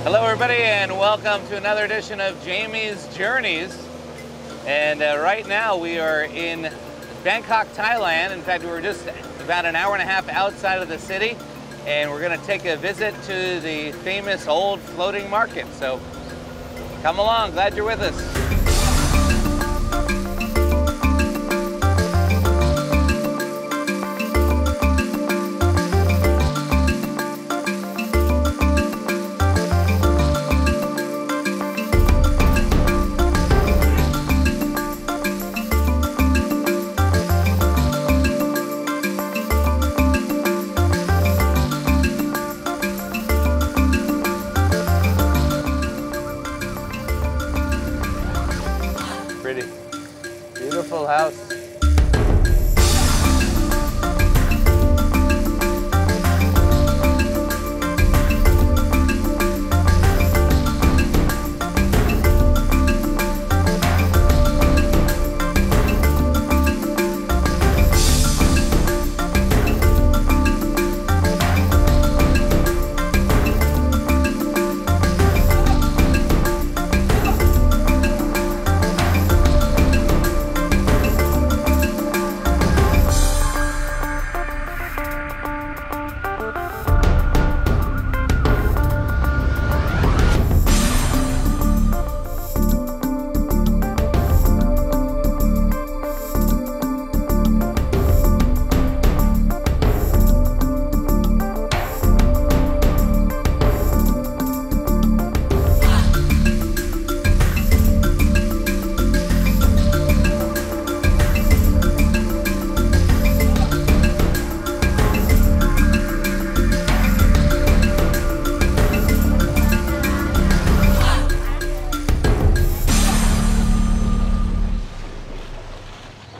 Hello everybody and welcome to another edition of Jamie's Journeys. And right now we are in Bangkok, Thailand. In fact, we're just about an hour and a half outside of the city and we're going to take a visit to the famous old floating market. So come along, glad you're with us. Beautiful house.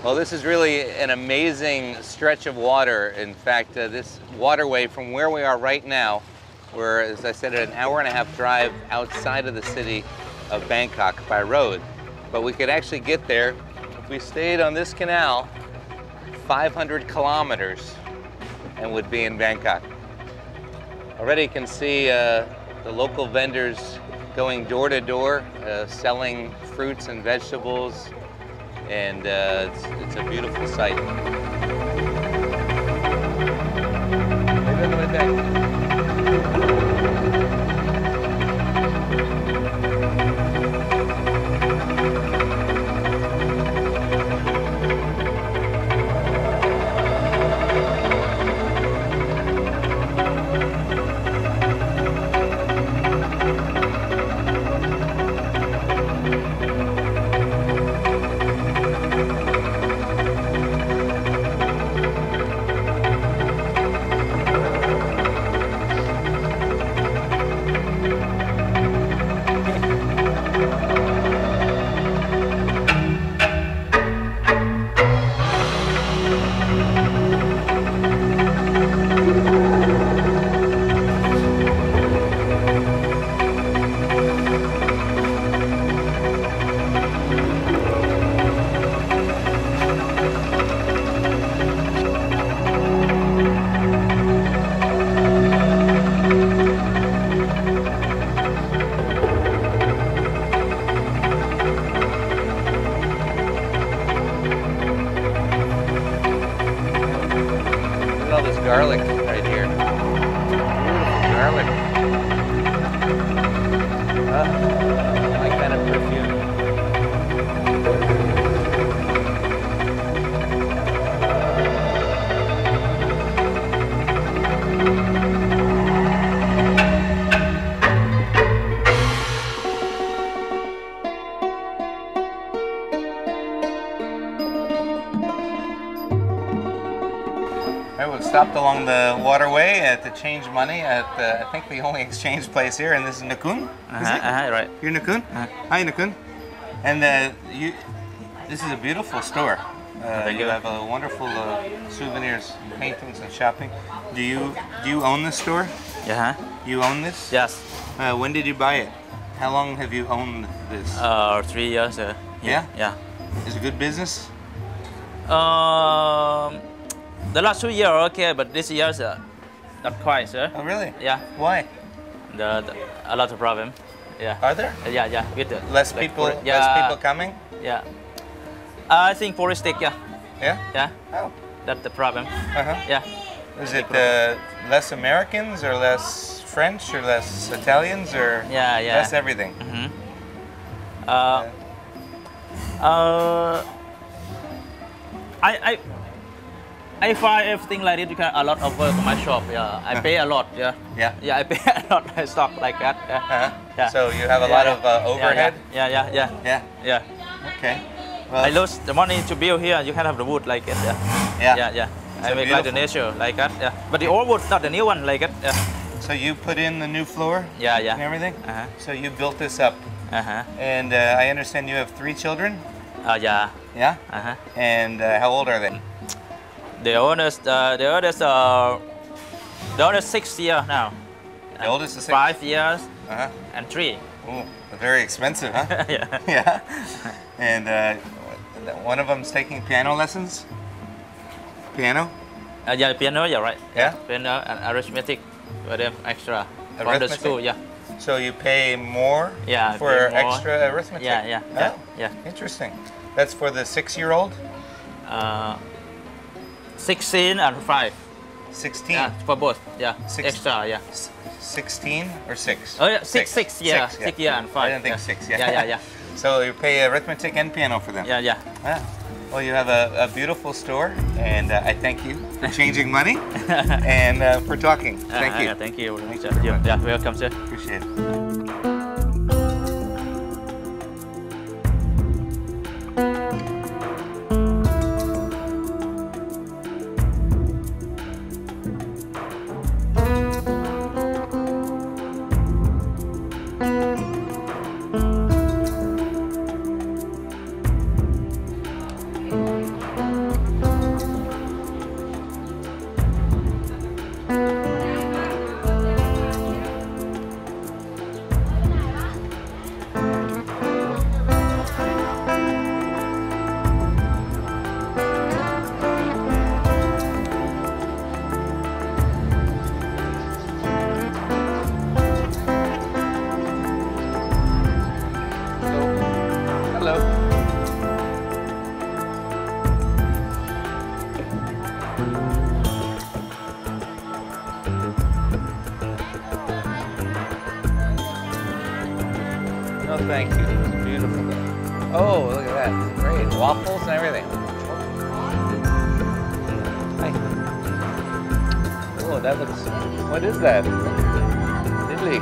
Well, this is really an amazing stretch of water. In fact, this waterway from where we are right now, we're, as I said, an hour and a half drive outside of the city of Bangkok by road. But we could actually get there if we stayed on this canal 500 kilometers and would be in Bangkok. Already you can see the local vendors going door to door, selling fruits and vegetables. And it's a beautiful sight. Maybe on the way back. Garlic right here. Beautiful garlic. My kind of perfume. We've stopped along the waterway to change money at I think the only exchange place here, and this is Nakun. Right. You're Nakun? Hi, Nakun. And this is a beautiful store. You have wonderful souvenirs, paintings, and shopping. Do you own this store? Yeah. You own this? Yes. When did you buy it? How long have you owned this? 3 years. Yeah? Yeah. Is it good business? The last 2 years okay, but this year not quite, sir. Oh, really? Yeah. Why? a lot of problem. Yeah. Are there Yeah. With the less like, people? Yeah. Less people coming? Yeah. I think touristic. Yeah. Yeah. Yeah. Oh. That's the problem. Uh-huh. Yeah. Is it less Americans or less French or less Italians or Yeah. less everything? Mm-hmm. I find everything like this. You can a lot of work on my shop. Yeah, I pay a lot. Yeah. Yeah. Yeah, I pay a lot. I stock like that. Yeah. Uh-huh. Yeah. So you have a lot of overhead? Yeah. Okay. Well, I lose the money to build here. You can have the wood like it. Yeah. I make like the nature like that. Yeah. But the old wood, not the new one like it. Yeah. So you put in the new floor? Yeah. And everything? Uh-huh. So you built this up. Uh-huh. And I understand you have 3 children? Yeah. Yeah? Uh-huh. And how old are they? The oldest 6 years now. The oldest is 6? 5 years Uh-huh. and 3. Ooh, very expensive, huh? Yeah. Yeah. And one of them's taking piano lessons? Piano? Yeah, piano, yeah, right. Yeah? Piano and arithmetic for them extra from the Arithmetic? school, yeah. So you pay more Yeah, for pay more. extra arithmetic? Yeah. Interesting. That's for the 6-year-old? 16 and 5. 16? Yeah, for both. Yeah, Six- extra, yeah. 16 or 6? Oh, yeah, 6, yeah. 6 year and 5. I didn't think 6, yeah. Yeah. So you pay arithmetic and piano for them? Yeah. Ah. Well, you have a beautiful store, and I thank you for changing money and for talking. Thank you. Thank you. Thank you very much. Yeah, welcome, sir. Appreciate it. Hello. No, thank you. It's beautiful. Oh, look at that. Great. Waffles and everything. Hi. Oh, that looks... What is that? Italy.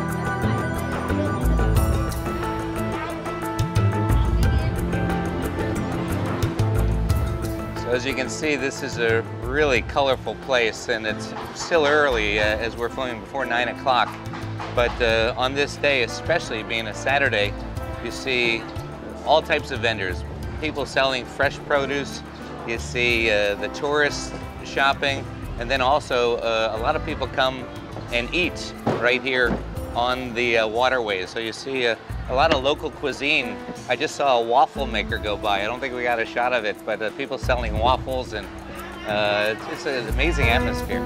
As you can see, this is a really colorful place, and it's still early as we're filming before 9 o'clock. But on this day, especially being a Saturday, you see all types of vendors. People selling fresh produce, you see the tourists shopping, and then also a lot of people come and eat right here on the waterways. So you see a lot of local cuisine. I just saw a waffle maker go by. I don't think we got a shot of it, but people selling waffles, and it's an amazing atmosphere.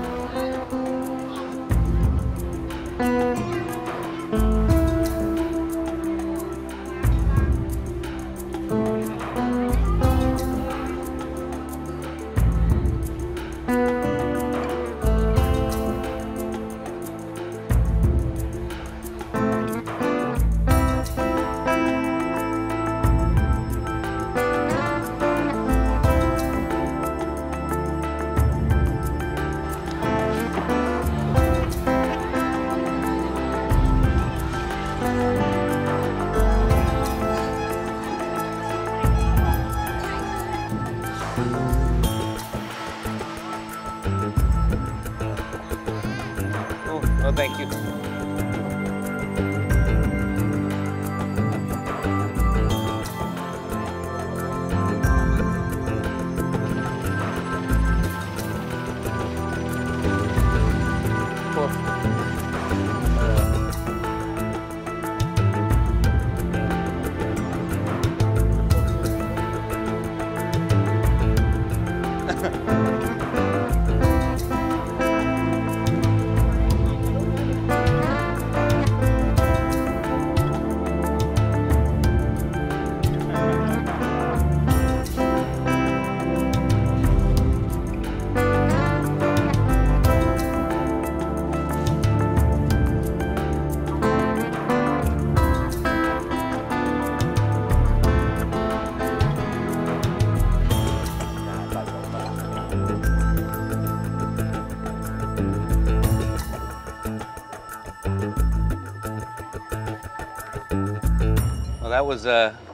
that was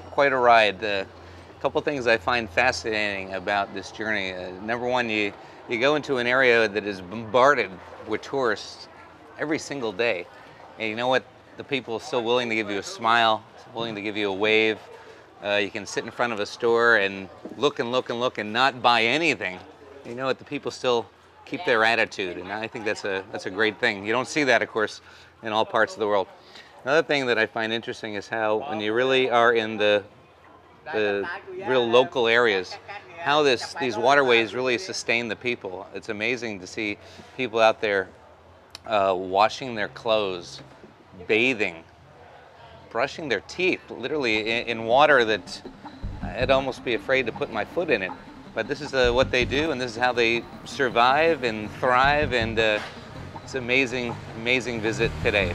quite a ride. A couple things I find fascinating about this journey. Number one, you go into an area that is bombarded with tourists every single day. And you know what? The people are still willing to give you a smile, willing to give you a wave. You can sit in front of a store and look and look and look and not buy anything. You know what? The people still keep their attitude, and I think that's a great thing. You don't see that, of course, in all parts of the world. Another thing that I find interesting is how when you really are in the real local areas, how these waterways really sustain the people. It's amazing to see people out there washing their clothes, bathing, brushing their teeth, literally in water that I'd almost be afraid to put my foot in it. But this is what they do, and this is how they survive and thrive, and it's an amazing, amazing visit today.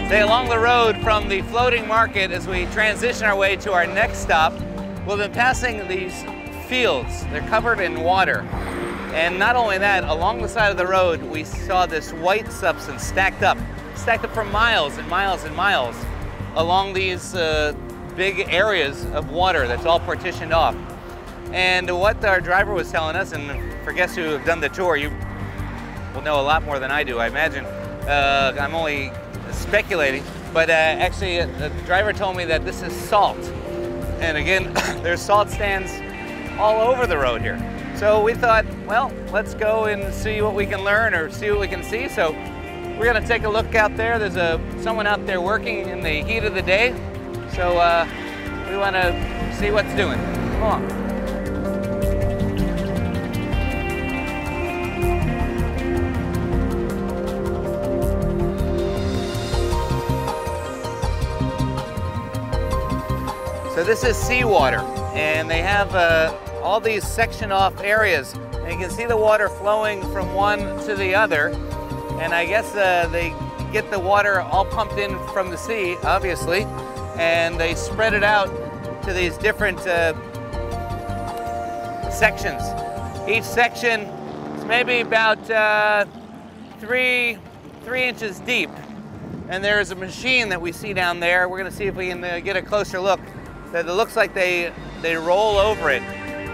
Stay along the road from the floating market as we transition our way to our next stop. We'll be passing these fields. They're covered in water. And not only that, along the side of the road, we saw this white substance stacked up for miles and miles and miles along these big areas of water that's all partitioned off. And what our driver was telling us, and for guests who have done the tour, you will know a lot more than I do, I imagine. I'm only speculating, but actually the driver told me that this is salt. And again, there's salt stands all over the road here. So we thought, well, let's go and see what we can learn or see what we can see. So we're gonna take a look out there. There's someone out there working in the heat of the day. So we wanna see what's doing. Come on. So this is seawater, and they have all these sectioned off areas, and you can see the water flowing from one to the other. And I guess they get the water all pumped in from the sea, obviously, and they spread it out to these different sections. Each section is maybe about 3 inches deep, and there's a machine that we see down there. We're going to see if we can get a closer look. That it looks like they roll over it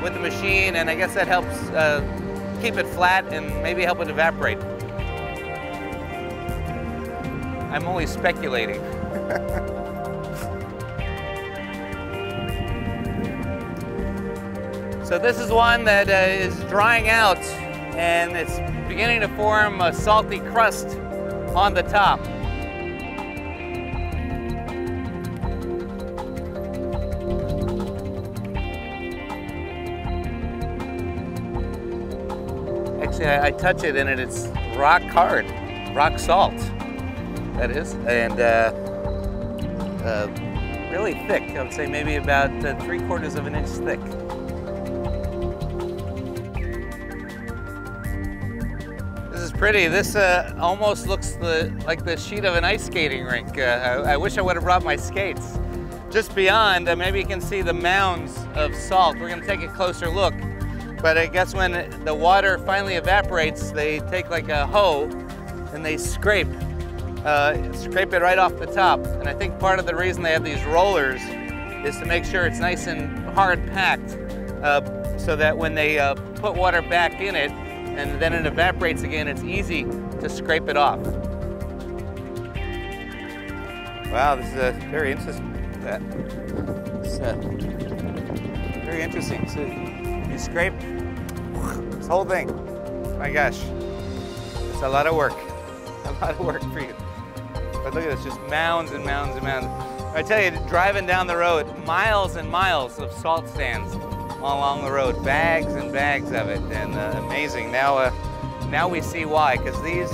with the machine, and I guess that helps keep it flat and maybe help it evaporate. I'm only speculating. So this is one that is drying out, and it's beginning to form a salty crust on the top. Actually, I touch it and it's rock hard, rock salt, that is, and really thick. I would say maybe about 3/4 of an inch thick. This is pretty. This almost looks like the sheet of an ice skating rink. I wish I would have brought my skates. Just beyond, maybe you can see the mounds of salt. We're gonna take a closer look. But I guess when the water finally evaporates, they take like a hoe and they scrape it right off the top. And I think part of the reason they have these rollers is to make sure it's nice and hard packed, so that when they put water back in it and then it evaporates again, it's easy to scrape it off. Wow, this is very interesting. Very interesting. So you scrape this whole thing. My gosh, it's a lot of work. A lot of work for you. But look at this, just mounds and mounds and mounds. I tell you, driving down the road, miles and miles of salt stands all along the road, bags and bags of it, and amazing. Now we see why, because these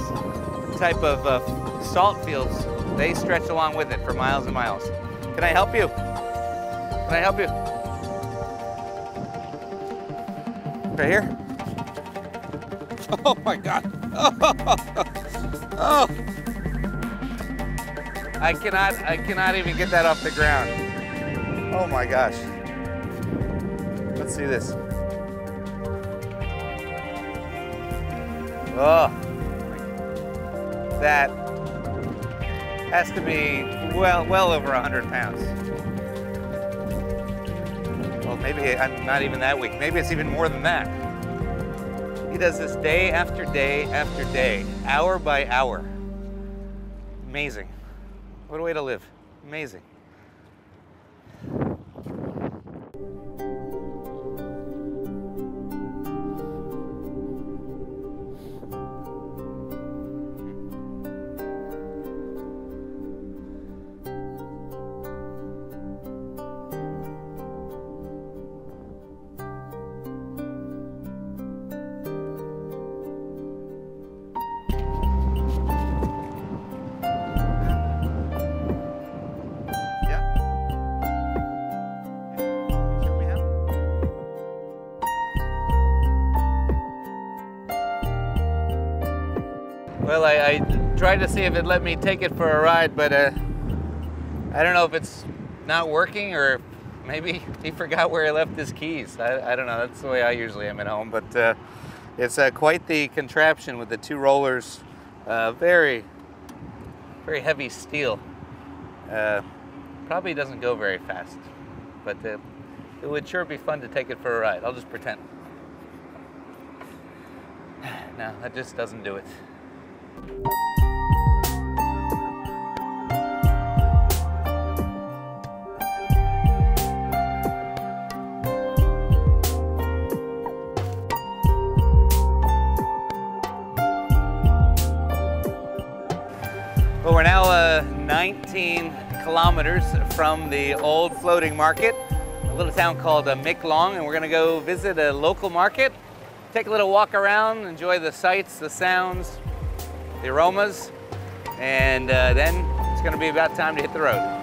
type of salt fields, they stretch along with it for miles and miles. Can I help you? Can I help you? Right here? Oh my God. Oh. I cannot even get that off the ground. Oh my gosh. Let's see this. Oh, that has to be well over 100 pounds. Well, maybe I'm not even that weak. Maybe it's even more than that. He does this day after day after day, hour by hour. Amazing. What a way to live. Amazing. Well, I tried to see if it let me take it for a ride, but I don't know if it's not working or maybe he forgot where he left his keys. I don't know. That's the way I usually am at home, but it's quite the contraption with the two rollers. Very, very heavy steel. Probably doesn't go very fast, but it would sure be fun to take it for a ride. I'll just pretend. No, that just doesn't do it. Well, we're now 19 kilometers from the old floating market, a little town called Mik Long, and we're going to go visit a local market, take a little walk around, enjoy the sights, the sounds, the aromas, and then it's going to be about time to hit the road.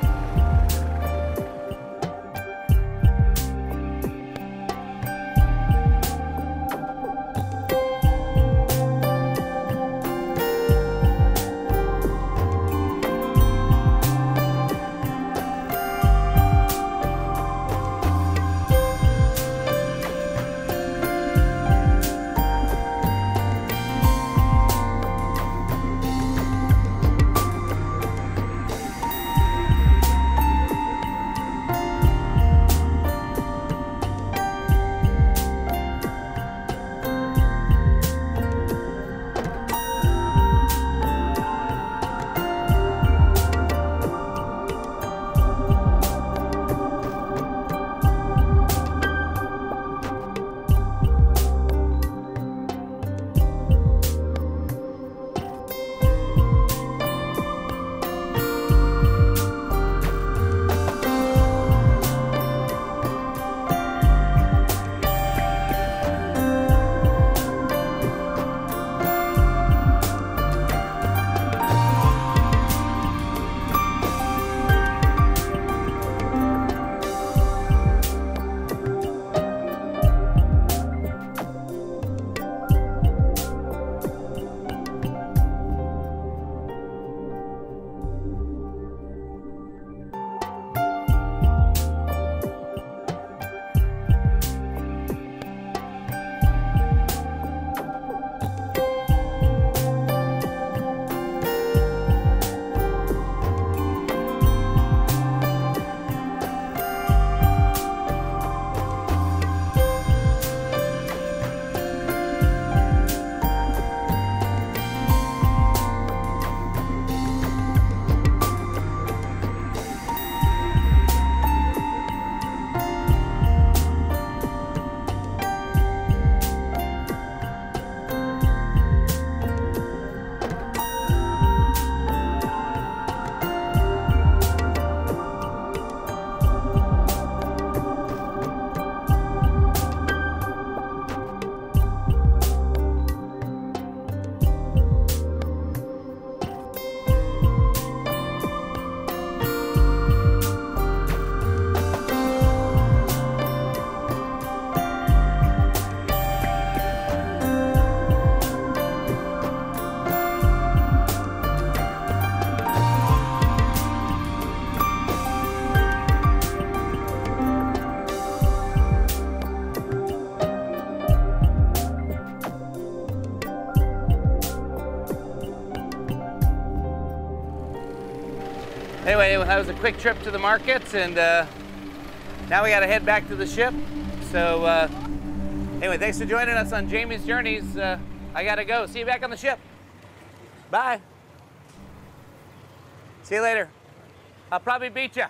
anyway, that was a quick trip to the markets, and now we got to head back to the ship. So anyway, thanks for joining us on Jamie's Journeys. I got to go. See you back on the ship. Bye. See you later. I'll probably beat you.